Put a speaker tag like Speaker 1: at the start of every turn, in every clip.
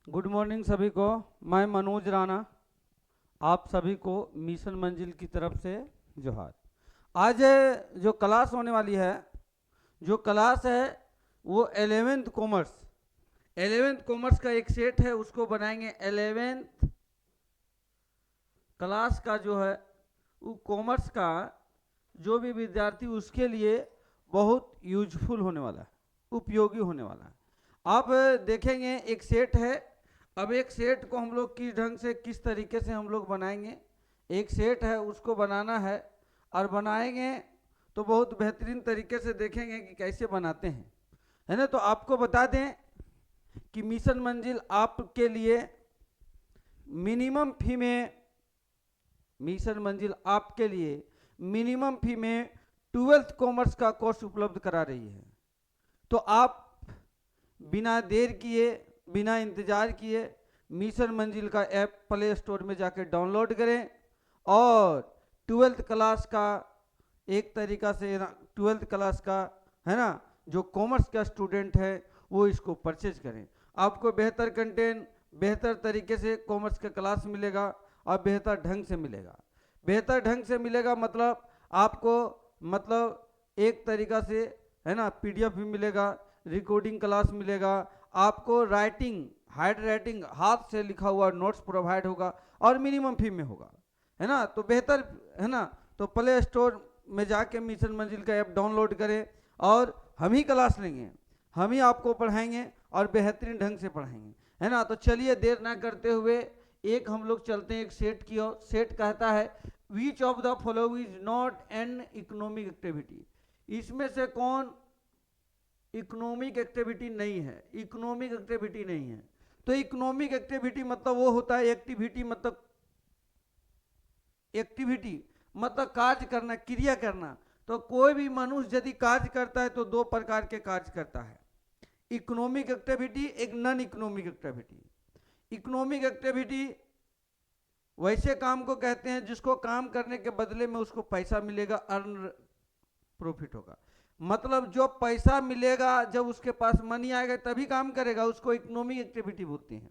Speaker 1: Good morning सभी को। मैं मनोज राणा, आप सभी को मिशन मंजिल की तरफ से जोहार। आज जो क्लास होने वाली है, जो क्लास है वो 11th कॉमर्स। 11th कॉमर्स का एक सेट है, उसको बनाएंगे 11th क्लास का जो है वो कॉमर्स का जो भी विद्यार्थी उसके लिए बहुत यूजफुल होने वाला है, उपयोगी होने वाला है। आप देखेंगे एक सेट है। अब एक सेट को हम लोग किस ढंग से किस तरीके से हम लोग बनाएंगे, एक सेट है उसको बनाना है और बनाएंगे तो बहुत बेहतरीन तरीके से देखेंगे कि कैसे बनाते हैं, है ना। तो आपको बता दें कि मिशन मंजिल आपके लिए मिनिमम फी में मिशन मंजिल आपके लिए मिनिमम फी में 12th कॉमर्स का कोर्स उपलब्ध करा रही है। तो आप बिना देर किए, बिना इंतजार किए मिशन मंजिल का ऐप प्ले स्टोर में जाकर डाउनलोड करें और 12th क्लास का एक तरीका से 12th क्लास का, है ना, जो कॉमर्स का स्टूडेंट है वो इसको परचेज करें। आपको बेहतर कंटेंट, बेहतर तरीके से कॉमर्स का क्लास मिलेगा और बेहतर ढंग से मिलेगा। बेहतर ढंग से मिलेगा मतलब आपको, मतलब एक तरीका से, है ना, पीडीएफ भी मिलेगा, रिकॉर्डिंग क्लास मिलेगा, आपको राइटिंग, हैंड राइटिंग, हाथ से लिखा हुआ नोट्स प्रोवाइड होगा और मिनिमम फी में होगा, है ना। तो बेहतर, है ना। तो प्ले स्टोर में जाके मिशन मंजिल का ऐप डाउनलोड करें और हम ही क्लास लेंगे, हम ही आपको पढ़ाएंगे और बेहतरीन ढंग से पढ़ाएंगे, है ना। तो चलिए देर ना करते हुए एक हम लोग चलते हैं एक सेट की ओर। सेट कहता है which of the follow is not an economic activity. इसमें से कौन इकोनॉमिक एक्टिविटी नहीं है, इकोनॉमिक एक्टिविटी नहीं है। तो इकोनॉमिक एक्टिविटी मतलब वो होता है, एक्टिविटी मतलब, एक्टिविटी मतलब कार्य करना, क्रिया करना। तो कोई भी मनुष्य यदि कार्य करता है तो दो प्रकार के कार्य करता है, इकोनॉमिक एक्टिविटी, एक non economic activity. Economic activity वैसे काम को कहते हैं जिसको काम करने के बदले में उसको पैसा मिलेगा, अर्न प्रॉफिट होगा। मतलब जो पैसा मिलेगा, जब उसके पास मनी आएगा तभी काम करेगा, उसको इकोनॉमिक एक्टिविटी बोलते हैं।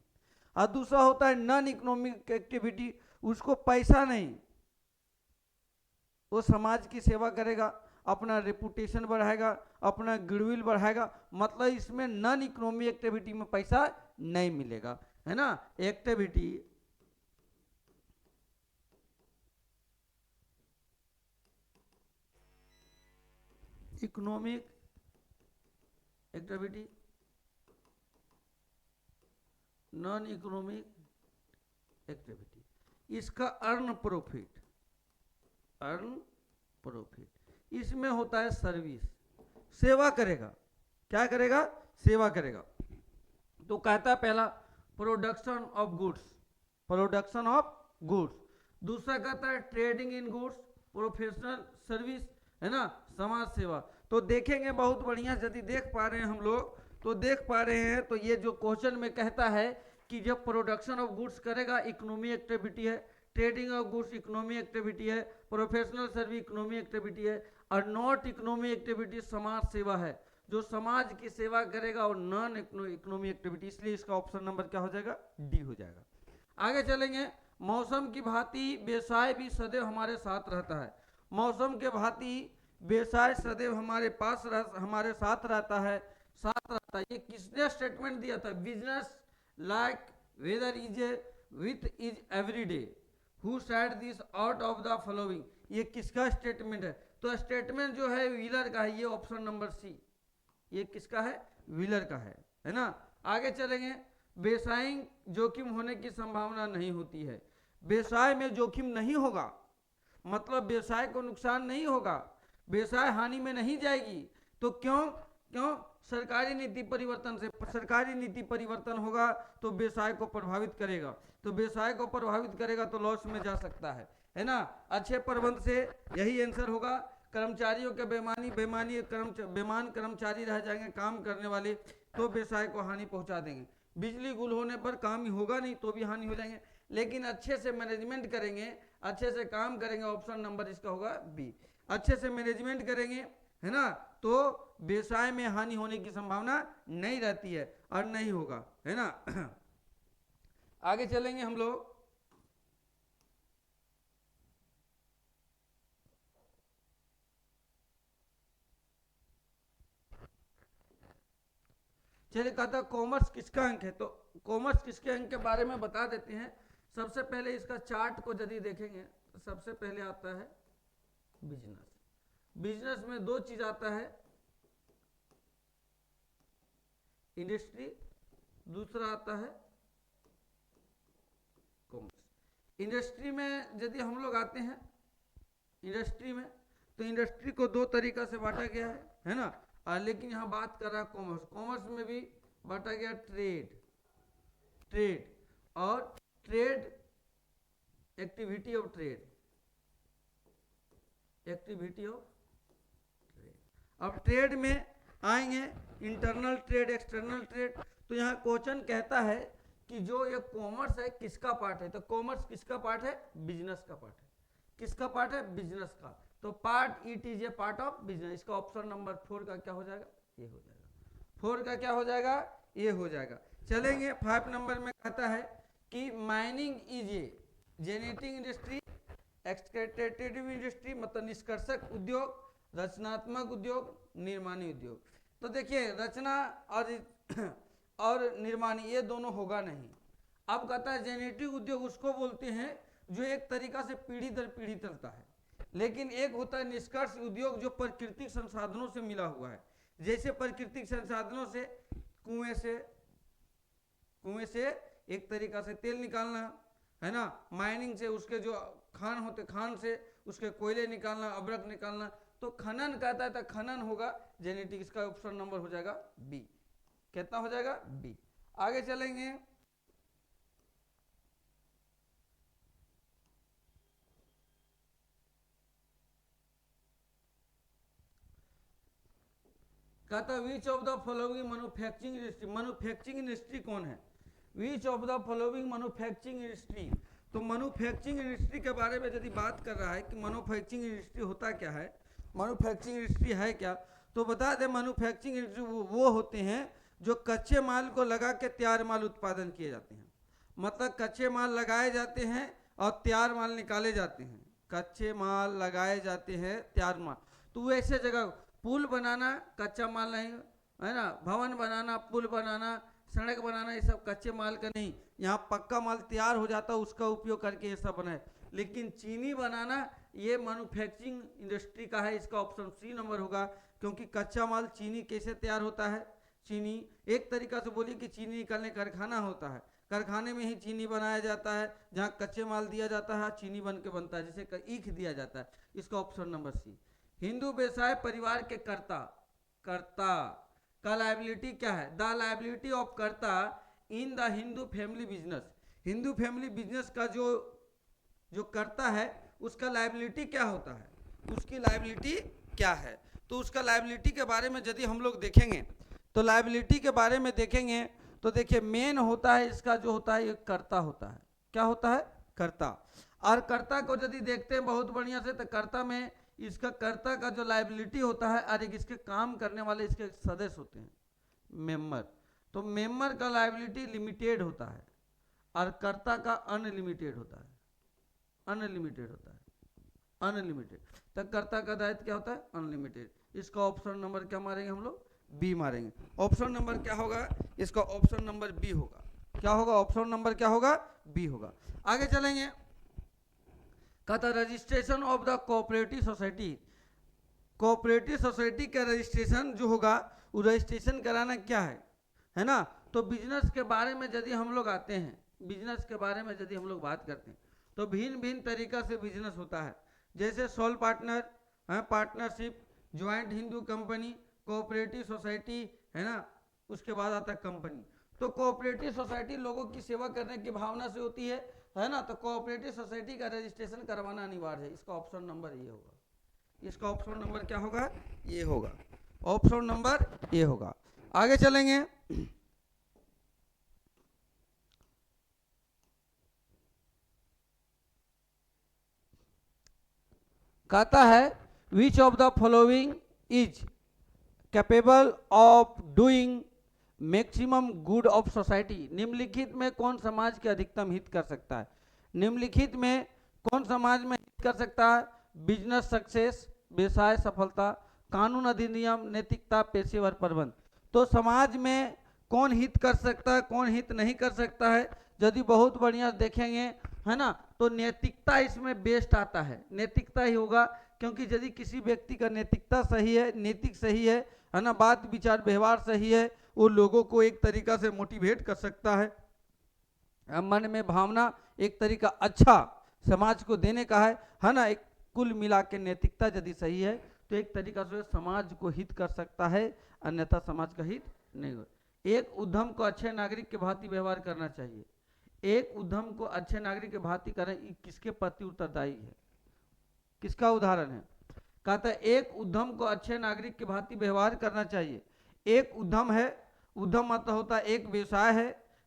Speaker 1: और दूसरा होता है नॉन इकोनॉमिक एक्टिविटी, उसको पैसा नहीं, वो समाज की सेवा करेगा, अपना रेपुटेशन बढ़ाएगा, अपना गुडविल बढ़ाएगा। मतलब इसमें नॉन इकोनॉमिक एक्टिविटी में पैसा नहीं मिलेगा, है ना। Activity economic activity, non economic activity, इसका अर्न प्रॉफिट, अर्न प्रॉफिट इसमें होता है सर्विस, सेवा करेगा। क्या करेगा? सेवा करेगा। तो कहता है पहला production of goods, production of goods. दूसरा कहता है trading in goods, professional service, है ना, समाज सेवा। तो देखेंगे बहुत बढ़िया, यदि देख पा रहे हैं हम लोग तो देख पा रहे हैं। तो ये जो क्वेश्चन में कहता है कि जब प्रोडक्शन ऑफ गुड्स करेगा इकोनॉमी एक्टिविटी है, trading of goods economy activity है, प्रोफेशनल सर्विस इकोनॉमी एक्टिविटी है, और नॉट इकोनॉमी एक्टिविटी समाज सेवा है, जो समाज की सेवा करेगा, और नॉन इकोनॉमी एक्टिविटी। इसलिए इसका ऑप्शन नंबर क्या हो जाएगा? डी हो जाएगा। आगे चलेंगे। मौसम की भांति व्यवसाय भी सदैव हमारे साथ रहता है। मौसम के भांति व्यवसाय सदैव हमारे साथ रहता है, साथ रहता है। ये किसने स्टेटमेंट दिया था? Business like weather is a with is every day, who said this out of the following. ये किसका स्टेटमेंट है? तो स्टेटमेंट जो है व्हीलर का है, ये ऑप्शन नंबर सी। ये किसका है? व्हीलर का है ना। आगे चलेंगे। व्यवसाय जोखिम होने की संभावना नहीं होती है। व्यवसाय में जोखिम नहीं होगा, मतलब व्यवसाय को नुकसान नहीं होगा, व्यवसाय हानि में नहीं जाएगी। तो क्यों? क्यों? सरकारी नीति परिवर्तन से, सरकारी नीति परिवर्तन होगा तो व्यवसाय को प्रभावित करेगा, तो व्यवसाय को प्रभावित करेगा तो लॉस में जा सकता है ना। अच्छे प्रबंध से यही आंसर होगा। कर्मचारियों के बेमान कर्मचारी रह जाएंगे काम करने वाले, तो व्यवसाय को हानि पहुंचा देंगे। बिजली गुल होने पर काम ही होगा नहीं तो भी हानि हो जाएंगे। लेकिन अच्छे से मैनेजमेंट करेंगे, अच्छे से काम करेंगे, ऑप्शन नंबर इसका होगा बी। अच्छे से मैनेजमेंट करेंगे, है ना, तो व्यवसाय में हानि होने की संभावना नहीं रहती है और नहीं होगा, है ना। आगे चलेंगे हम लोग। चलिए, कहता कॉमर्स किसका अंक है, तो कॉमर्स किसके अंक के बारे में बता देते हैं। सबसे पहले इसका चार्ट को यदि देखेंगे तो सबसे पहले आता है बिजनेस। बिजनेस में दो चीज आता है, इंडस्ट्री, दूसरा आता है कॉमर्स। इंडस्ट्री में यदि हम लोग आते हैं, इंडस्ट्री में तो इंडस्ट्री को दो तरीका से बांटा गया है ना। लेकिन यहाँ बात कर रहा है कॉमर्स। कॉमर्स में भी बांटा गया ट्रेड और trade, activity of trade, activity of trade. अब ट्रेड में आएंगे इंटरनल ट्रेड, एक्सटर्नल ट्रेड। तो यहाँ क्वेश्चन कहता है कि जो ये कॉमर्स है किसका पार्ट है, तो कॉमर्स किसका पार्ट है, बिजनेस का पार्ट है। किसका पार्ट है, बिजनेस का। तो part, it is a part of business. इसका ऑप्शन नंबर 4 का क्या हो जाएगा, ये हो जाएगा। 4 का क्या हो जाएगा, ये हो जाएगा। चलेंगे 5 नंबर में कहता है कि mining is a genetic industry, extractive industry मतलब निष्कर्षक उद्योग, रचनात्मक उद्योग, निर्माणी उद्योग। तो देखिए रचना और निर्माणी ये दोनों होगा नहीं। अब कहता है जेनेटिक उद्योग उसको बोलते हैं जो एक तरीका से पीढ़ी दर पीढ़ी चलता है, लेकिन एक होता है निष्कर्ष उद्योग जो प्राकृतिक संसाधनों से मिला हुआ है। जैसे प्राकृतिक संसाधनों से कुएं से एक तरीका से तेल निकालना है ना, माइनिंग से उसके जो खान होते खान से उसके कोयले निकालना, अब्रक निकालना। तो खनन कहता है तो खनन होगा जेनेटिक। इसका ऑप्शन नंबर हो जाएगा बी। कितना हो जाएगा, बी। आगे चलेंगे। कहता which of the following manufacturing industry, manufacturing industry कौन है, which of the following manufacturing industry. तो मैन्युफैक्चरिंग इंडस्ट्री के बारे में यदि बात कर रहा है कि मैन्युफैक्चरिंग इंडस्ट्री होता क्या है, मैन्युफैक्चरिंग इंडस्ट्री है क्या, तो बता दें मैन्युफैक्चरिंग इंडस्ट्री वो होते हैं जो कच्चे माल को लगा के तैयार माल उत्पादन किए जाते हैं। मतलब कच्चे माल लगाए जाते हैं और तैयार माल निकाले जाते हैं। कच्चे माल लगाए जाते हैं, तैयार माल। तो ऐसे जगह पुल बनाना कच्चा माल नहीं है ना, भवन बनाना, पुल बनाना, सड़क बनाना, ये सब कच्चे माल का नहीं। यहाँ पक्का माल तैयार हो जाता है, उसका उपयोग करके ये सब बनाए। लेकिन चीनी बनाना ये मैन्युफैक्चरिंग इंडस्ट्री का है। इसका ऑप्शन सी नंबर होगा, क्योंकि कच्चा माल चीनी कैसे तैयार होता है, चीनी एक तरीका से बोलिए कि चीनी निकालने कारखाना होता है, कारखाने में ही चीनी बनाया जाता है, जहाँ कच्चे माल दिया जाता है चीनी बन के बनता है, जैसे ईख दिया जाता है। इसका ऑप्शन नंबर सी। हिंदू व्यवसाय परिवार के कर्ता का लायबिलिटी क्या है, द लायबिलिटी ऑफ कर्ता in the Hindu family business. Hindu family business का जो कर्ता है उसका लायबिलिटी क्या होता है, उसकी लायबिलिटी क्या है। तो उसका लायबिलिटी के बारे में यदि हम लोग देखेंगे तो लायबिलिटी के बारे में देखेंगे तो देखिए मेन होता है इसका जो होता है ये कर्ता होता है। क्या होता है, कर्ता। और कर्ता को यदि देखते हैं बहुत बढ़िया से तो कर्ता में इसका कर्ता का जो लायबिलिटी होता है और एक इसके काम करने वाले इसके सदस्य होते हैं, मेंबर। तो मेंबर का लायबिलिटी लिमिटेड होता है और कर्ता का अनलिमिटेड होता है, अनलिमिटेड होता है, अनलिमिटेड। तो कर्ता का दायित्व क्या होता है, अनलिमिटेड। इसका ऑप्शन नंबर क्या मारेंगे हम लोग, बी मारेंगे। ऑप्शन नंबर क्या होगा, इसका ऑप्शन नंबर बी होगा। क्या होगा, ऑप्शन नंबर क्या होगा, बी होगा। आगे चलेंगे। कहता registration of the cooperative society. Cooperative society का रजिस्ट्रेशन जो होगा वो रजिस्ट्रेशन कराना क्या है ना। तो बिजनेस के बारे में यदि हम लोग आते हैं, बिजनेस के बारे में यदि हम लोग बात करते हैं तो भिन्न भिन्न तरीका से बिजनेस होता है। जैसे सोल पार्टनर है, partnership, joint Hindu company, cooperative society है ना, उसके बाद आता है कंपनी। तो कोऑपरेटिव सोसाइटी लोगों की सेवा करने की भावना से होती है ना। तो कोऑपरेटिव सोसाइटी का रजिस्ट्रेशन करवाना अनिवार्य है। इसका ऑप्शन नंबर ये होगा। इसका ऑप्शन नंबर क्या होगा, ये होगा। ऑप्शन नंबर ये होगा। आगे चलेंगे। कहता है which of the following is capable of doing maximum good of society, निम्नलिखित में कौन समाज के अधिकतम हित कर सकता है? निम्नलिखित में कौन समाज में हित कर सकता है? बिजनेस सक्सेस, व्यवसाय सफलता, कानून अधिनियम, नैतिकता, पेशेवर प्रबंध। तो समाज में कौन हित कर सकता है, कौन हित नहीं कर सकता है, यदि बहुत बढ़िया देखेंगे, है ना, तो नैतिकता इसमें बेस्ट आता है, नैतिकता ही होगा। क्योंकि यदि किसी व्यक्ति का नैतिकता सही है, नैतिक सही है ना, बात विचार व्यवहार सही है, वो लोगों को एक तरीका से मोटिवेट कर सकता है, मन में भावना एक तरीका अच्छा समाज को देने का है ना। एक कुल मिला के नैतिकता यदि सही है तो एक तरीका से समाज को हित कर सकता है, अन्यथा समाज का हित नहीं हो। एक उद्यम को अच्छे नागरिक के भांति व्यवहार करना चाहिए। एक उद्यम को अच्छे नागरिक के भांति करें, किसके प्रति उत्तरदायी है? किसका उदाहरण है? कहता है एक उद्यम को अच्छे नागरिक के भांति व्यवहार करना चाहिए। एक उद्यम है, उद्यम मतलब होता है एक व्यवसाय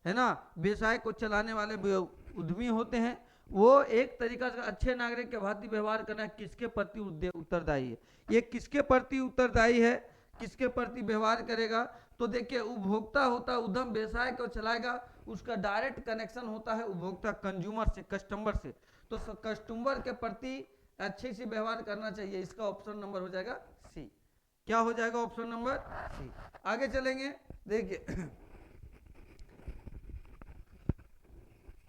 Speaker 1: है ना, व्यवसाय को चलाने वाले उद्यमी होते हैं, वो एक तरीका से अच्छे नागरिक के भांति व्यवहार करना किसके प्रति उत्तरदायी है? ये किसके प्रति उत्तरदायी है, किसके प्रति व्यवहार करेगा? तो देखिए उपभोक्ता होता है, उद्यम व्यवसाय को चलाएगा, उसका डायरेक्ट कनेक्शन होता है उपभोक्ता कंज्यूमर से, कस्टमर से, तो कस्टमर के प्रति अच्छे से व्यवहार करना चाहिए। इसका ऑप्शन नंबर हो जाएगा सी। क्या हो जाएगा ऑप्शन नंबर सी? आगे चलेंगे, देखिए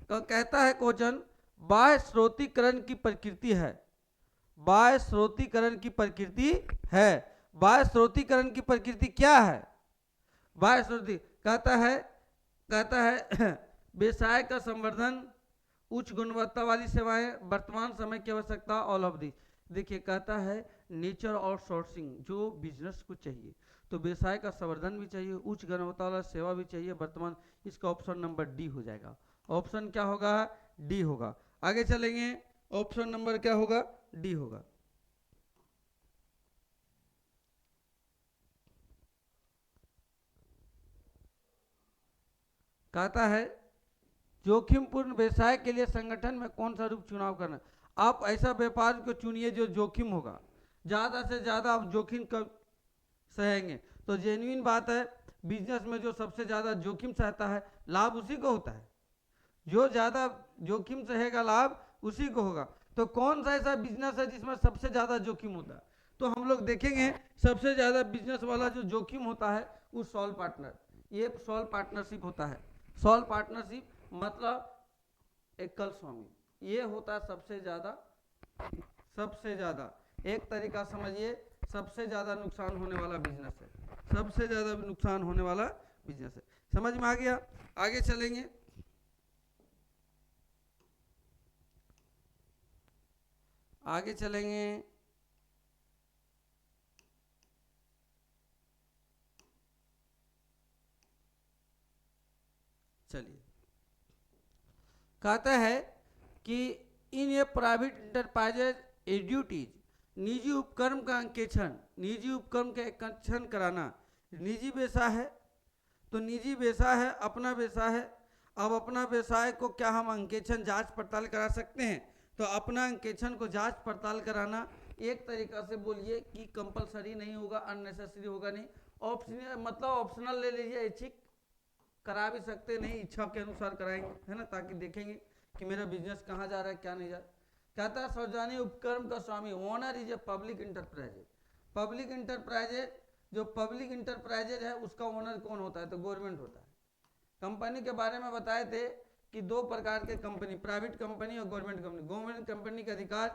Speaker 1: तो कहता है क्वेश्चन, बाह्य स्रोतीकरण की प्रकृति है, बाह्य स्रोतीकरण की प्रकृति है। बाह्य स्रोतीकरण की प्रकृति क्या है? बाह्य स्रोती कहता है व्यवसाय का संवर्धन, उच्च गुणवत्ता वाली सेवाएं, वर्तमान समय की आवश्यकता, ऑल ऑफ दिस। देखिए कहता है नेचर और सोर्सिंग, जो बिजनेस को चाहिए, तो व्यवसाय का संवर्धन भी चाहिए, उच्च गुणवत्ता वाला सेवा भी चाहिए, वर्तमान। इसका ऑप्शन नंबर डी हो जाएगा। ऑप्शन क्या होगा? डी होगा। आगे चलेंगे, ऑप्शन नंबर क्या होगा? डी होगा। कहता है जोखिमपूर्ण व्यवसाय के लिए संगठन में कौन सा रूप चुनाव करना? आप ऐसा व्यापार को चुनिए जो जोखिम होगा, ज़्यादा से ज़्यादा आप जोखिम कब सहेंगे। तो जेन्युइन बात है, बिजनेस में जो सबसे ज़्यादा जोखिम सहता है लाभ उसी को होता है, जो ज़्यादा जोखिम सहेगा लाभ उसी को होगा। तो कौन सा ऐसा बिजनेस है जिसमें सबसे ज़्यादा जोखिम होता है? तो हम लोग देखेंगे सबसे ज़्यादा बिजनेस वाला जो जोखिम होता है वो सॉल्व पार्टनर, ये सॉल्व पार्टनरशिप होता है। सॉल्व पार्टनरशिप मतलब एकल स्वामी, ये होता है सबसे ज़्यादा एक तरीका समझिए सबसे ज़्यादा नुकसान होने वाला बिजनेस है, सबसे ज़्यादा नुकसान होने वाला बिजनेस है। समझ में आ गया? आगे चलेंगे, आगे चलेंगे। चलिए, कहता है कि इन ए प्राइवेट इंटरप्राइजेज एड्यूटीज, निजी उपक्रम का अंकेक्षण, निजी उपक्रम का अंकेक्षण कराना निजी व्यवसाय है। तो निजी व्यवसाय है, अपना व्यवसाय है। अब अपना व्यवसाय को क्या हम अंकेक्षण जांच पड़ताल करा सकते हैं? तो अपना अंकेक्षण को जांच पड़ताल कराना एक तरीका से बोलिए कि कंपलसरी नहीं होगा, अननेसेसरी होगा नहीं, ऑप्शनल मतलब ऑप्शनल ले लीजिए, ऐच्छिक करा भी सकते नहीं, इच्छा के अनुसार कराएंगे, है ना, ताकि देखेंगे कि मेरा बिजनेस कहाँ जा रहा है क्या नहीं जा रहा। कहता है सार्वजनिक उपक्रम का स्वामी, owner is a public enterprises. Public enterprises, जो पब्लिक इंटरप्राइजेज है उसका ओनर कौन होता है? तो गवर्नमेंट होता है। कंपनी के बारे में बताए थे कि दो प्रकार के कंपनी, प्राइवेट कंपनी और गवर्नमेंट कंपनी। गवर्नमेंट कंपनी का अधिकार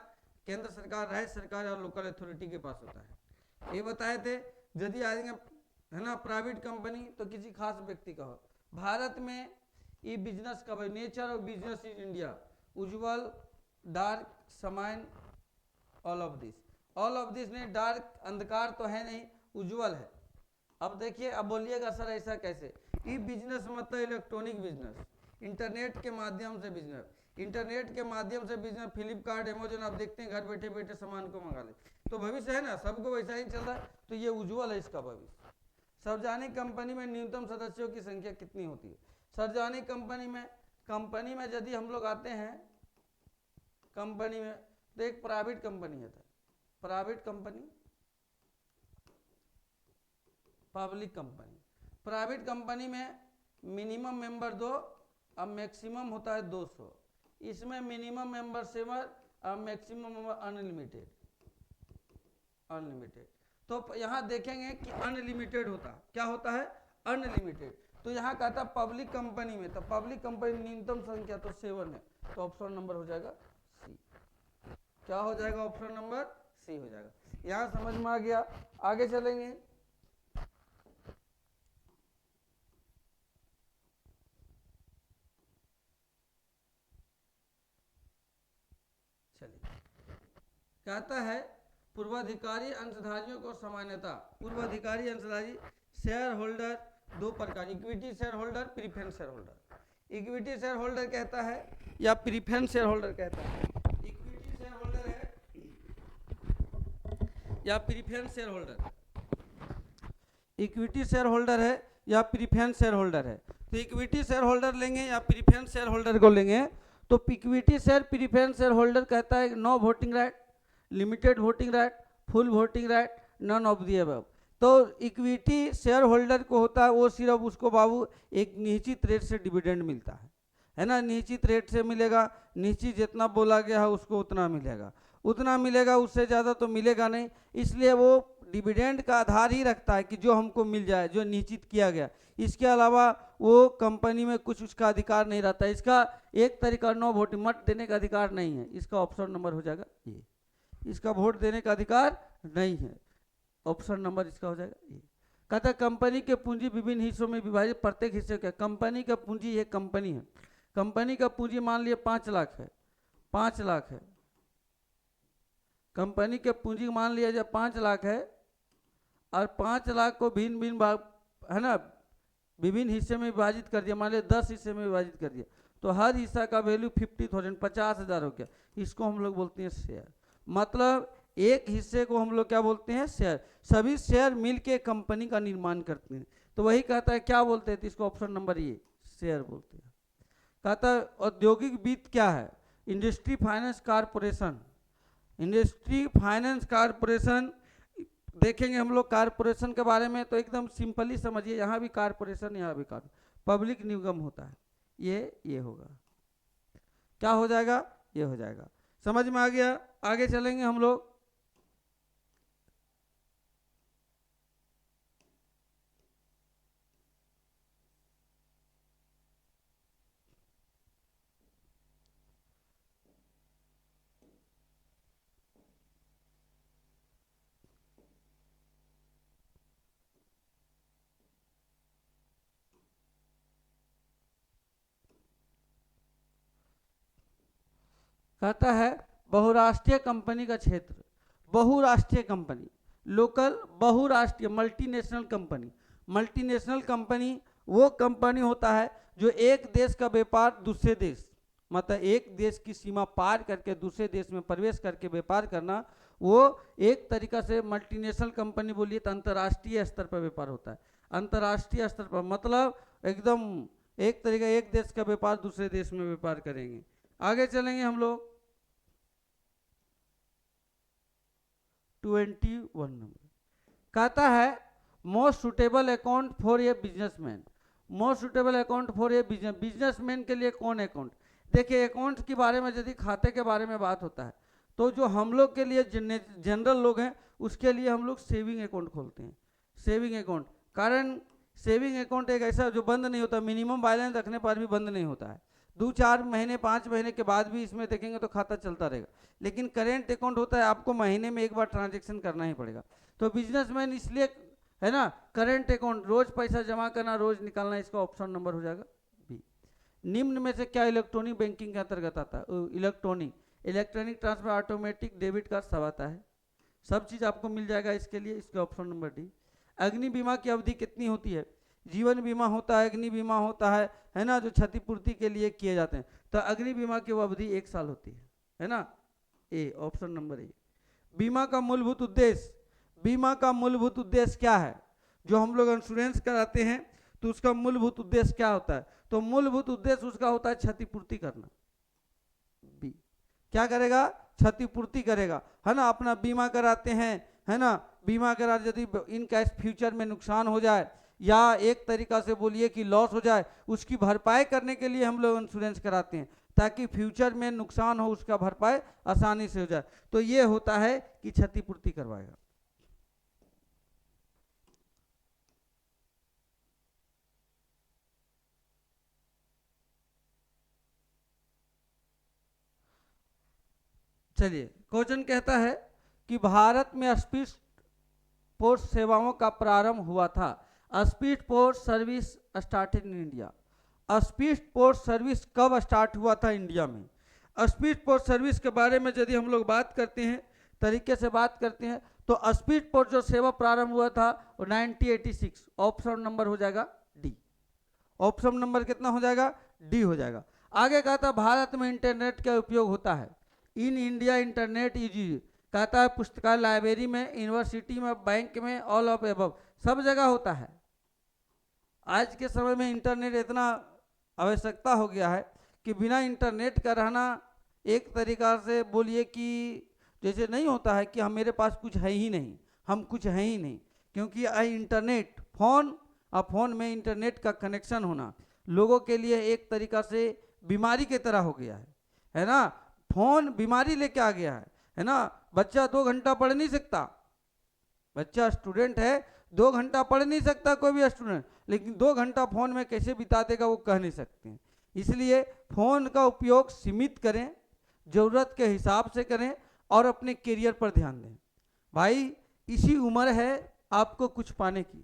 Speaker 1: केंद्र सरकार, राज्य सरकार और लोकल अथॉरिटी के पास होता है, ये बताए थे। यदि आएंगे है ना प्राइवेट कंपनी तो किसी खास व्यक्ति का हो। भारत में ई बिजनेस का, nature of business in India, उज्जवल, डार्क, समाइन, all of this. All of this ने डार्क अंधकार तो है नहीं, उज्जवल है। अब देखिए, अब बोलिएगा सर ऐसा कैसे? ई बिजनेस मतलब इलेक्ट्रॉनिक बिजनेस, इंटरनेट के माध्यम से बिजनेस, इंटरनेट के माध्यम से बिजनेस, फ्लिपकार्ट, अमेजोन, आप देखते हैं घर बैठे बैठे सामान को मंगा ले। तो भविष्य है ना, सबको वैसा ही चल रहा है, तो ये उज्जवल है इसका भविष्य। सार्वजनिक कंपनी में न्यूनतम सदस्यों की संख्या कितनी होती है? सार्वजनिक कंपनी में यदि हम लोग आते हैं कंपनी में, तो एक प्राइवेट कंपनी है, private company, public company. Private company में मिनिमम मेंबर 2 अब मैक्सिमम होता है 200। इसमें मिनिमम मेंबर 7 अब मैक्सिमम मेंबर अनलिमिटेड। तो यहाँ देखेंगे कि अनलिमिटेड होता है, क्या होता है, अनलिमिटेड। तो यहाँ कहता है पब्लिक कंपनी में, तो पब्लिक कंपनी न्यूनतम संख्या तो 7 है, तो ऑप्शन नंबर हो जाएगा सी। क्या हो जाएगा, ऑप्शन नंबर सी हो जाएगा। यहाँ समझ में आ गया। आगे चलेंगे। चलिए, कहता है पूर्वाधिकारी अंशधारियों को सामान्यता, पूर्वाधिकारी अंशधारी शेयर होल्डर 2 प्रकार, equity share holder, preference share holder. Equity share holder कहता है या प्रीफरेंस शेयर होल्डर कहता है, इक्विटी शेयर होल्डर है या preference share holder, equity share holder है या प्रीफरेंस शेयर होल्डर है। तो इक्विटी शेयर होल्डर लेंगे या प्रीफरेंस शेयर होल्डर को लेंगे, तो equity share preference share holder कहता है no voting right, limited voting right, full voting right, none of the above. तो इक्विटी शेयर होल्डर को होता है वो सिर्फ उसको बाबू एक निश्चित रेट से डिविडेंड मिलता है ना, निश्चित रेट से मिलेगा, निश्चित जितना बोला गया है उसको उतना मिलेगा, उससे ज़्यादा तो मिलेगा नहीं। इसलिए वो डिविडेंड का आधार ही रखता है कि जो हमको मिल जाए, जो निश्चित किया गया। इसके अलावा वो कंपनी में कुछ उसका अधिकार नहीं रहता। इसका एक तरीका नो वोट, मत देने का अधिकार नहीं है। इसका ऑप्शन नंबर हो जाएगा ये, इसका वोट देने का अधिकार नहीं है। ऑप्शन नंबर इसका हो जाएगा ये। कहता है कंपनी के पूंजी विभिन्न हिस्सों में विभाजित, प्रत्येक हिस्से का कंपनी का पूंजी, ये कंपनी है, कंपनी का पूंजी मान लिया 5 लाख है, 5 लाख है, कंपनी के पूंजी मान लिया जाए 5 लाख है, और 5 लाख को भिन्न भिन्न भाग है ना, विभिन्न हिस्से में विभाजित कर दिया, मान लिया 10 हिस्से में विभाजित कर दिया, तो हर हिस्सा का वैल्यू 50,000 50,000 हो गया। इसको हम लोग बोलते हैं शेयर। मतलब एक हिस्से को हम लोग क्या बोलते हैं, शेयर। सभी शेयर मिलके कंपनी का निर्माण करते हैं। तो वही कहता है क्या बोलते हैं, तो इसको ऑप्शन नंबर ये शेयर बोलते हैं। कहता है औद्योगिक वित्त क्या है, industry finance corporation, industry finance corporation. देखेंगे हम लोग कारपोरेशन के बारे में, तो एकदम सिंपली समझिए, यहाँ भी कारपोरेशन, यहाँ भी पब्लिक निगम होता है, ये होगा, क्या हो जाएगा, ये हो जाएगा। समझ में आ गया। आगे चलेंगे हम लोग। कहता है बहुराष्ट्रीय कंपनी का क्षेत्र, बहुराष्ट्रीय कंपनी, लोकल, बहुराष्ट्रीय मल्टीनेशनल कंपनी। मल्टीनेशनल कंपनी वो कंपनी होता है जो एक देश का व्यापार दूसरे देश, मतलब एक देश की सीमा पार करके दूसरे देश में प्रवेश करके व्यापार करना, वो एक तरीका से मल्टीनेशनल कंपनी बोलिए तो अंतर्राष्ट्रीय स्तर पर व्यापार होता है। अंतर्राष्ट्रीय स्तर पर मतलब एकदम एक तरीका, एक देश का व्यापार दूसरे देश में व्यापार करेंगे। आगे चलेंगे हम लोग। 21 नंबर कहता है most suitable account for a businessman, most suitable account for a businessman के लिए कौन अकाउंट। देखिए अकाउंट के बारे में यदि खाते के बारे में बात होता है, तो जो हम लोग के लिए जनरल लोग हैं उसके लिए हम लोग सेविंग अकाउंट खोलते हैं, सेविंग अकाउंट। कारण सेविंग अकाउंट एक ऐसा जो बंद नहीं होता, मिनिमम बैलेंस रखने पर भी बंद नहीं होता है, 2-4 महीने 5 महीने के बाद भी इसमें देखेंगे तो खाता चलता रहेगा। लेकिन करेंट अकाउंट होता है, आपको महीने में एक बार ट्रांजैक्शन करना ही पड़ेगा। तो बिजनेसमैन इसलिए है ना, करेंट अकाउंट, रोज पैसा जमा करना, रोज निकालना, इसका ऑप्शन नंबर हो जाएगा बी। निम्न में से क्या इलेक्ट्रॉनिक बैंकिंग के अंतर्गत आता है, electronic transfer, automatic debit card सब आता है, सब चीज़ आपको मिल जाएगा इसके लिए, इसका ऑप्शन नंबर डी। अग्नि बीमा की अवधि कितनी होती है, जीवन बीमा होता है, अग्नि बीमा होता है ना, जो क्षतिपूर्ति के लिए किए जाते हैं। तो अग्नि बीमा की अवधि 1 साल होती है ना, ए, ऑप्शन नंबर ए। बीमा का मूलभूत उद्देश्य, बीमा का मूलभूत उद्देश्य क्या है, जो हम लोग इंश्योरेंस कराते हैं तो उसका मूलभूत उद्देश्य क्या होता है, तो मूलभूत उद्देश्य उसका होता है क्षतिपूर्ति करना। बी क्या करेगा, क्षतिपूर्ति करेगा, है ना। अपना बीमा कराते हैं, है ना, बीमा करा, यदि इन कैश फ्यूचर में नुकसान हो जाए या एक तरीका से बोलिए कि लॉस हो जाए, उसकी भरपाई करने के लिए हम लोग इंश्योरेंस कराते हैं, ताकि फ्यूचर में नुकसान हो उसका भरपाई आसानी से हो जाए। तो ये होता है कि क्षतिपूर्ति करवाएगा। चलिए, क्वेश्चन कहता है कि भारत में स्पीड पोस्ट सेवाओं का प्रारंभ हुआ था। Speed post service started in India. Speed post service कब स्टार्ट हुआ था इंडिया में? स्पीड पोस्ट सर्विस के बारे में यदि हम लोग बात करते हैं, तरीके से बात करते हैं, तो स्पीड पोस्ट जो सेवा प्रारंभ हुआ था वो 1986। ऑप्शन नंबर हो जाएगा डी। ऑप्शन नंबर कितना हो जाएगा? डी हो जाएगा। आगे कहा था भारत में इंटरनेट का उपयोग होता है। In India internet is used. कहता है पुस्तकालय, लाइब्रेरी में, यूनिवर्सिटी में, बैंक में, ऑल ऑफ एबव, सब जगह होता है। आज के समय में इंटरनेट इतना आवश्यकता हो गया है कि बिना इंटरनेट का रहना एक तरीका से बोलिए कि जैसे नहीं होता है कि हम मेरे पास कुछ है ही नहीं, हम कुछ हैं ही नहीं। क्योंकि इंटरनेट, फोन और फोन में इंटरनेट का कनेक्शन होना लोगों के लिए एक तरीका से बीमारी की तरह हो गया है ना। फोन बीमारी लेके आ गया है ना। बच्चा 2 घंटा पढ़ नहीं सकता, बच्चा स्टूडेंट है 2 घंटा पढ़ नहीं सकता कोई भी स्टूडेंट, लेकिन 2 घंटा फोन में कैसे बिता देगा वो कह नहीं सकते हैं। इसलिए फोन का उपयोग सीमित करें, जरूरत के हिसाब से करें और अपने करियर पर ध्यान दें। भाई इसी उम्र है आपको कुछ पाने की,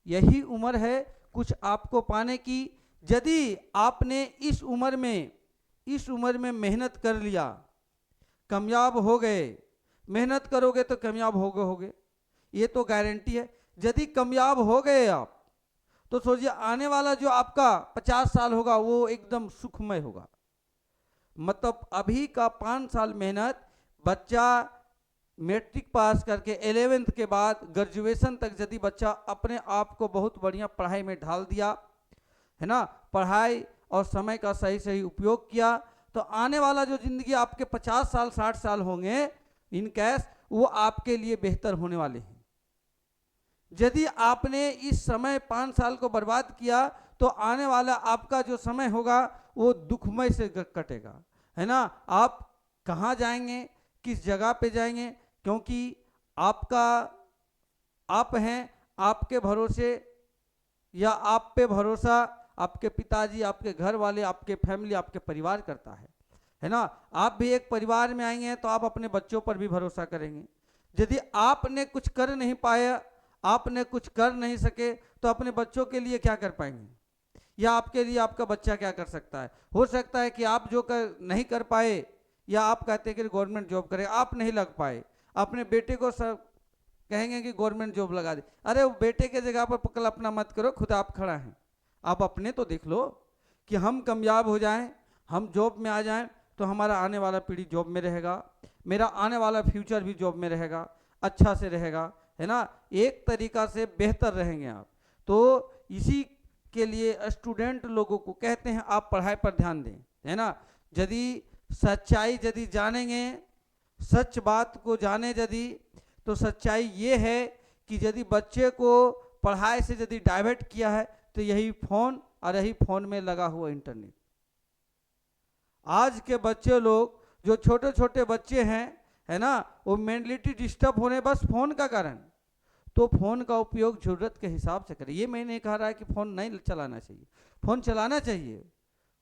Speaker 1: यही उम्र है कुछ आपको पाने की। यदि आपने इस उम्र में मेहनत कर लिया, कामयाब हो गए, मेहनत करोगे तो कामयाब होगे, ये तो गारंटी है। यदि कामयाब हो गए आप, तो सोचिए आने वाला जो आपका 50 साल होगा वो एकदम सुखमय होगा। मतलब अभी का 5 साल मेहनत, बच्चा मैट्रिक पास करके 11th के बाद ग्रेजुएशन तक यदि बच्चा अपने आप को बहुत बढ़िया पढ़ाई में ढाल दिया है ना, पढ़ाई और समय का सही सही उपयोग किया, तो आने वाला जो जिंदगी आपके 50 साल 60 साल होंगे इन कैश, वो आपके लिए बेहतर होने वाले हैं। यदि आपने इस समय 5 साल को बर्बाद किया तो आने वाला आपका जो समय होगा वो दुखमय से कटेगा, है ना। आप कहाँ जाएंगे, किस जगह पे जाएंगे, क्योंकि आप हैं, आपके भरोसे या आप पे भरोसा आपके पिताजी, आपके घर वाले, आपके फैमिली, आपके परिवार करता है ना। आप भी एक परिवार में आएंगे तो आप अपने बच्चों पर भी भरोसा करेंगे। यदि आपने कुछ कर नहीं पाया, आपने कुछ कर नहीं सके, तो अपने बच्चों के लिए क्या कर पाएंगे, या आपके लिए आपका बच्चा क्या कर सकता है। हो सकता है कि आप जो नहीं कर पाए, या आप कहते हैं कि गवर्नमेंट जॉब करें, आप नहीं लग पाए, अपने बेटे को सब कहेंगे कि गवर्नमेंट जॉब लगा दे। अरे वो बेटे के जगह पर कल्पना मत करो, खुद आप खड़ा हैं, आप अपने तो देख लो कि हम कामयाब हो जाएं, हम जॉब में आ जाएं, तो हमारा आने वाला पीढ़ी जॉब में रहेगा, मेरा आने वाला फ्यूचर भी जॉब में रहेगा, अच्छा से रहेगा, है ना। एक तरीका से बेहतर रहेंगे आप। तो इसी के लिए स्टूडेंट लोगों को कहते हैं आप पढ़ाई पर ध्यान दें, है ना। यदि सच्चाई यदि जानेंगे, सच बात को जाने यदि, तो सच्चाई ये है कि यदि बच्चे को पढ़ाई से यदि डाइवर्ट किया है तो यही फोन और यही फोन में लगा हुआ इंटरनेट। आज के बच्चे लोग जो छोटे छोटे बच्चे हैं, है ना, वो मेंटलिटी डिस्टर्ब होने बस फोन का कारण। तो फोन का उपयोग जरूरत के हिसाब से करें। ये मैं नहीं कह रहा है कि फोन नहीं चलाना चाहिए, फोन चलाना चाहिए,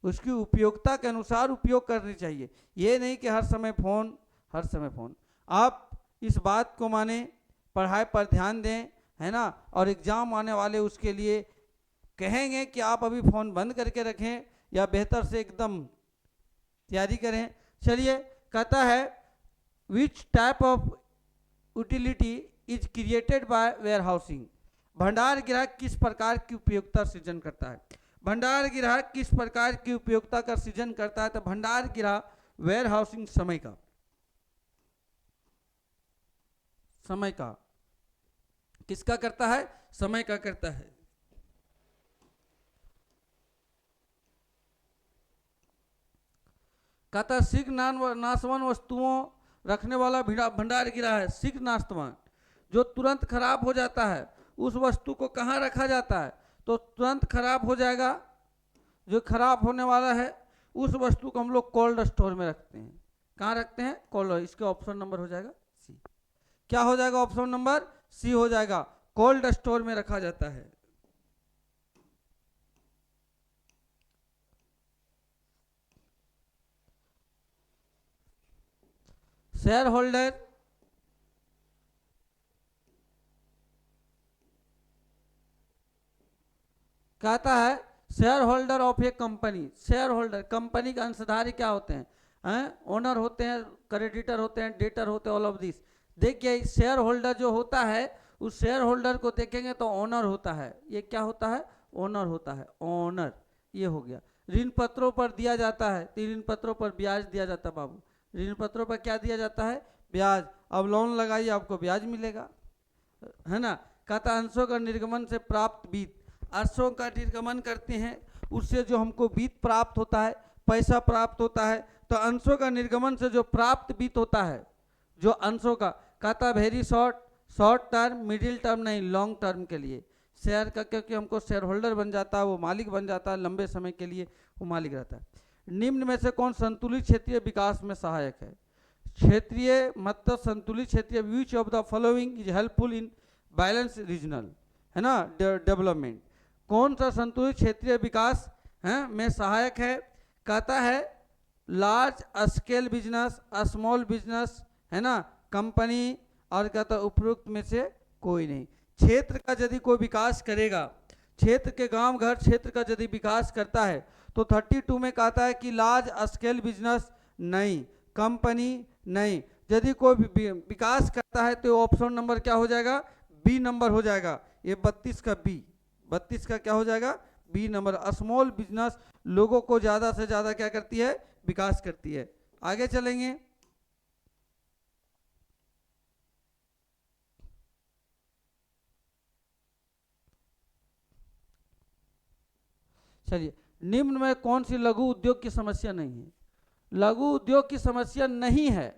Speaker 1: उसकी उपयोगिता के अनुसार उपयोग करनी चाहिए। ये नहीं कि हर समय फोन, हर समय फोन। आप इस बात को माने, पढ़ाई पर ध्यान दें, है ना, और एग्जाम आने वाले उसके लिए कहेंगे कि आप अभी फ़ोन बंद करके रखें या बेहतर से एकदम तैयारी करें। चलिए, कहता है which type of utility is created by warehousing. भंडार गृह किस प्रकार की उपयोगिता सृजन करता है? भंडार गृह किस प्रकार की उपयोगिता का सृजन करता है? तो भंडार गृह वेयर हाउसिंग समय का किसका करता है? समय का करता है। कहता है शीघ्र नाशवान वस्तुओं रखने वाला भंडार गृह है। शीघ्र नाशवान जो तुरंत खराब हो जाता है उस वस्तु को कहाँ रखा जाता है, तो तुरंत खराब हो जाएगा, जो खराब होने वाला है उस वस्तु को हम लोग कोल्ड स्टोर में रखते हैं। कहाँ रखते हैं, कोल्ड। इसका ऑप्शन नंबर हो जाएगा सी। क्या हो जाएगा, ऑप्शन नंबर सी हो जाएगा, कोल्ड स्टोर में रखा जाता है। शेयर होल्डर कहता है share holder of A company. Share holder company के अंशधारी क्या होते हैं, ओनर होते हैं, क्रेडिटर होते हैं, डेटर होते हैं, ऑल ऑफ दिस। देखिए शेयर होल्डर जो होता है उस शेयर होल्डर को देखेंगे तो ओनर होता है। ये क्या होता है, ओनर होता है, ओनर। ये हो गया। ऋण पत्रों पर दिया जाता है, तो ऋण पत्रों पर ब्याज दिया जाता है बाबू। ऋण पत्रों पर क्या दिया जाता है, ब्याज। अब लोन लगाइए आपको ब्याज मिलेगा, है ना। कहता अंशों का निर्गमन से प्राप्त वित्त, अंशों का निर्गमन करते हैं उससे जो हमको वित्त प्राप्त होता है, पैसा प्राप्त होता है। तो अंशों का निर्गमन से जो प्राप्त वित्त होता है, जो अंशों का, कहता very short term, middle term नहीं, लॉन्ग टर्म के लिए शेयर का, क्योंकि हमको शेयर होल्डर बन जाता है, वो मालिक बन जाता है, लंबे समय के लिए वो मालिक रहता है। निम्न में से कौन संतुलित क्षेत्रीय विकास में सहायक है। क्षेत्रीय मतलब संतुलित क्षेत्रीय, which of the following is helpful in balance regional, है ना, डेवलपमेंट। कौन सा संतुलित क्षेत्रीय विकास है में सहायक है, कहता है large scale business, small business, है ना, कंपनी, और कहता है उपरोक्त में से कोई नहीं। क्षेत्र का यदि कोई विकास करेगा, क्षेत्र के गांव घर क्षेत्र का यदि विकास करता है तो 32 में कहता है कि लार्ज स्केल बिजनेस नहीं, कंपनी नहीं। यदि कोई विकास करता है तो ऑप्शन नंबर क्या हो जाएगा, बी नंबर हो जाएगा। ये 32 का बी, 32 का क्या हो जाएगा, बी नंबर। स्मॉल बिजनेस लोगों को ज्यादा से ज्यादा क्या करती है, विकास करती है। आगे चलेंगे। चलिए, निम्न में कौन सी लघु उद्योग की समस्या नहीं है। लघु उद्योग की समस्या नहीं है,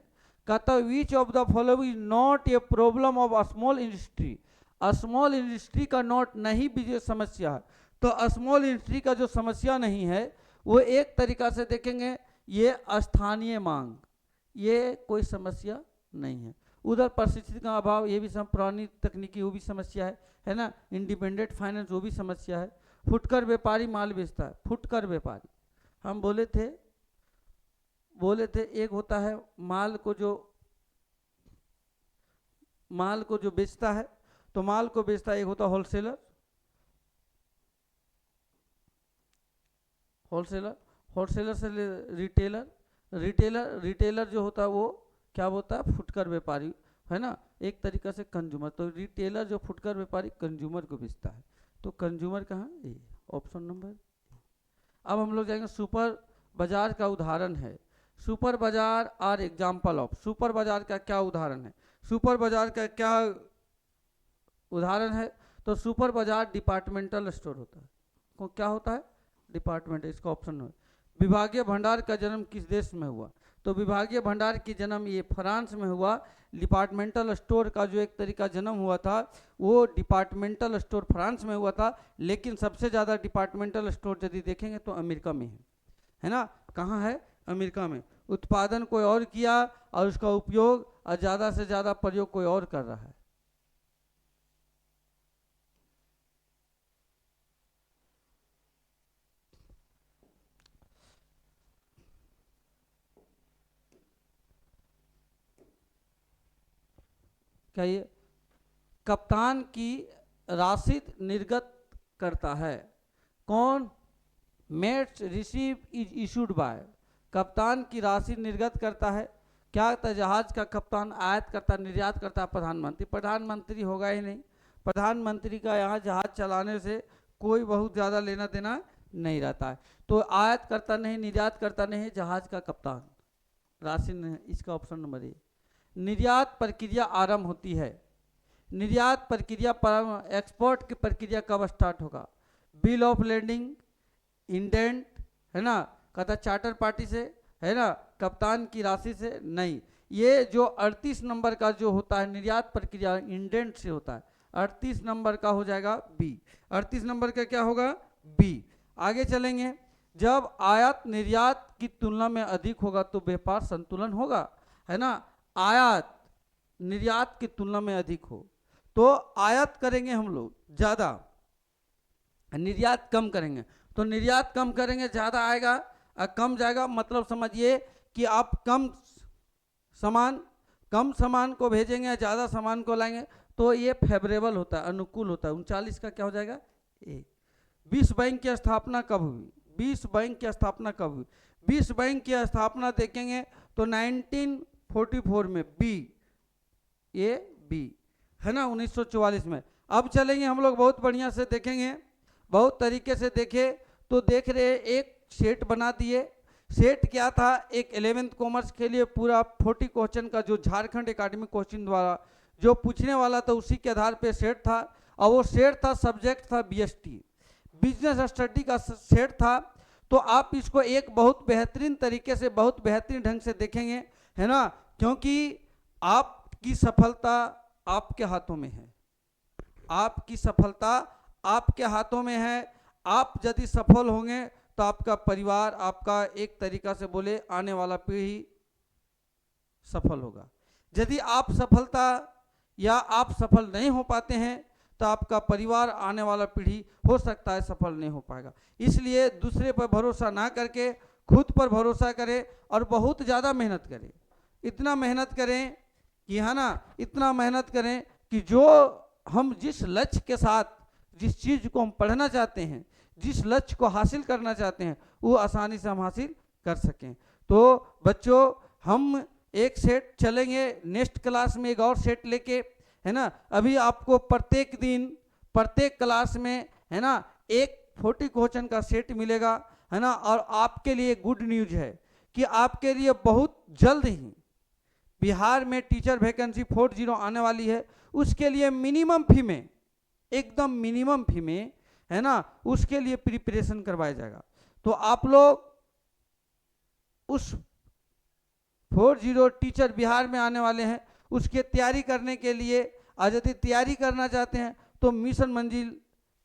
Speaker 1: कहता which of the following not a problem of small industry. Small industry का नॉट नहीं भी समस्या है। तो स्मॉल इंडस्ट्री का जो समस्या नहीं है वो एक तरीका से देखेंगे ये स्थानीय मांग, ये कोई समस्या नहीं है। उधर परिस्थिति का अभाव, ये भी पुरानी तकनीकी वो भी समस्या है ना। इंडिपेंडेंट फाइनेंस वो भी समस्या है। फुटकर व्यापारी माल बेचता है, फुटकर व्यापारी हम बोले थे एक होता है माल को जो बेचता है, तो माल को बेचता है, एक होता है होलसेलर, होलसेलर से रिटेलर जो होता है वो क्या होता है, फुटकर व्यापारी, है ना, एक तरीका से कंज्यूमर। तो रिटेलर जो फुटकर व्यापारी कंज्यूमर को बेचता है, तो कंज्यूमर कहाँ, ये ऑप्शन नंबर। अब हम लोग जाएंगे सुपर बाजार का उदाहरण है। सुपर बाजार आर एग्जाम्पल ऑफ, सुपर बाजार का क्या उदाहरण है, सुपर बाजार का क्या उदाहरण है। तो सुपर बाजार डिपार्टमेंटल स्टोर होता है, क्या होता है, डिपार्टमेंट, इसका ऑप्शन है। विभागीय भंडार का जन्म किस देश में हुआ, तो विभागीय भंडार की जन्म ये फ्रांस में हुआ। डिपार्टमेंटल स्टोर का जो एक तरीका जन्म हुआ था वो डिपार्टमेंटल स्टोर फ्रांस में हुआ था, लेकिन सबसे ज़्यादा डिपार्टमेंटल स्टोर यदि देखेंगे तो अमेरिका में है ना। कहाँ है, अमेरिका में। उत्पादन कोई और किया और उसका उपयोग और ज़्यादा से ज़्यादा प्रयोग कोई और कर रहा है। क्या ये कप्तान की राशि निर्गत करता है, कौन, mate's receipt is issued by, कप्तान की राशि निर्गत करता है। क्या होता है, जहाज का कप्तान आयात करता, निर्यात करता है प्रधानमंत्री। प्रधानमंत्री होगा ही नहीं, प्रधानमंत्री का यहाँ जहाज चलाने से कोई बहुत ज़्यादा लेना देना नहीं रहता है। तो आयात करता नहीं, निर्यात करता नहीं, जहाज का कप्तान, राशि नहीं, इसका ऑप्शन नंबर ए। निर्यात प्रक्रिया आरंभ होती है, निर्यात प्रक्रिया पर, एक्सपोर्ट की प्रक्रिया कब स्टार्ट होगा, बिल ऑफ लैंडिंग, इंडेंट, है ना, कहता चार्टर पार्टी से, है ना, कप्तान की राशि से नहीं। ये जो 38 नंबर का जो होता है निर्यात प्रक्रिया इंडेंट से होता है। 38 नंबर का हो जाएगा बी। 38 नंबर का क्या होगा? बी। आगे चलेंगे। जब आयात निर्यात की तुलना में अधिक होगा तो व्यापार संतुलन होगा, है ना। आयात निर्यात की तुलना में अधिक हो तो आयात करेंगे हम लोग ज़्यादा, निर्यात कम करेंगे। तो निर्यात कम करेंगे ज़्यादा आएगा, कम जाएगा, मतलब समझिए कि आप कम सामान को भेजेंगे या ज़्यादा सामान को लाएंगे तो ये फेवरेबल होता है, अनुकूल होता है। 39 का क्या हो जाएगा? ए। विश्व बैंक की स्थापना कब हुई? विश्व बैंक की स्थापना कब हुई? विश्व बैंक की स्थापना देखेंगे तो 1944 में, बी, ये बी, है ना, 1944 में। अब चलेंगे हम लोग, बहुत बढ़िया से देखेंगे, बहुत तरीके से देखे तो देख रहे एक सेट बना दिए। सेट क्या था? एक 11th कॉमर्स के लिए पूरा 40 क्वेश्चन का जो झारखंड एकेडमिक क्वेश्चन द्वारा जो पूछने वाला था उसी के आधार पे सेट था, और वो सेट था, सब्जेक्ट था बीएसटी, बिजनेस स्टडी का सेट था। तो आप इसको एक बहुत बेहतरीन तरीके से, बहुत बेहतरीन ढंग से देखेंगे, है ना, क्योंकि आपकी सफलता आपके हाथों में है, आपकी सफलता आपके हाथों में है। आप यदि सफल होंगे तो आपका परिवार, आपका एक तरीका से बोले आने वाला पीढ़ी सफल होगा। यदि आप सफलता या आप सफल नहीं हो पाते हैं तो आपका परिवार, आने वाला पीढ़ी हो सकता है सफल नहीं हो पाएगा। इसलिए दूसरे पर भरोसा ना करके खुद पर भरोसा करें और बहुत ज़्यादा मेहनत करें। इतना मेहनत करें कि, है ना, इतना मेहनत करें कि जो हम जिस लक्ष्य के साथ, जिस चीज़ को हम पढ़ना चाहते हैं, जिस लक्ष्य को हासिल करना चाहते हैं, वो आसानी से हम हासिल कर सकें। तो बच्चों, हम एक सेट चलेंगे, नेक्स्ट क्लास में एक और सेट लेके, है ना। अभी आपको प्रत्येक दिन, प्रत्येक क्लास में, है ना, एक 40 क्वेश्चन का सेट मिलेगा, है ना। और आपके लिए गुड न्यूज है कि आपके लिए बहुत जल्द ही बिहार में टीचर वैकेंसी 40 आने वाली है। उसके लिए मिनिमम फी में, एकदम मिनिमम फी में, है ना, उसके लिए प्रिपरेशन करवाया जाएगा। तो आप लोग उस 40 टीचर बिहार में आने वाले हैं, उसके तैयारी करने के लिए, आज यदि तैयारी करना चाहते हैं तो मिशन मंजिल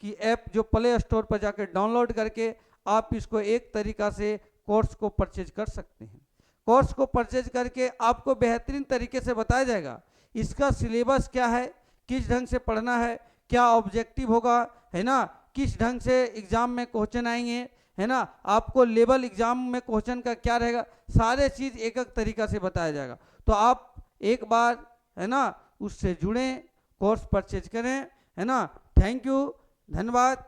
Speaker 1: की ऐप जो प्ले स्टोर पर जाकर डाउनलोड करके आप इसको एक तरीका से कोर्स को परचेज कर सकते हैं। कोर्स को परचेज करके आपको बेहतरीन तरीके से बताया जाएगा इसका सिलेबस क्या है, किस ढंग से पढ़ना है, क्या ऑब्जेक्टिव होगा, है ना, किस ढंग से एग्जाम में क्वेश्चन आएंगे, है ना, आपको लेवल एग्जाम में क्वेश्चन का क्या रहेगा, सारे चीज़ एक एक तरीका से बताया जाएगा। तो आप एक बार, है ना, उससे जुड़ें, कोर्स परचेज करें, है ना। थैंक यू, धन्यवाद।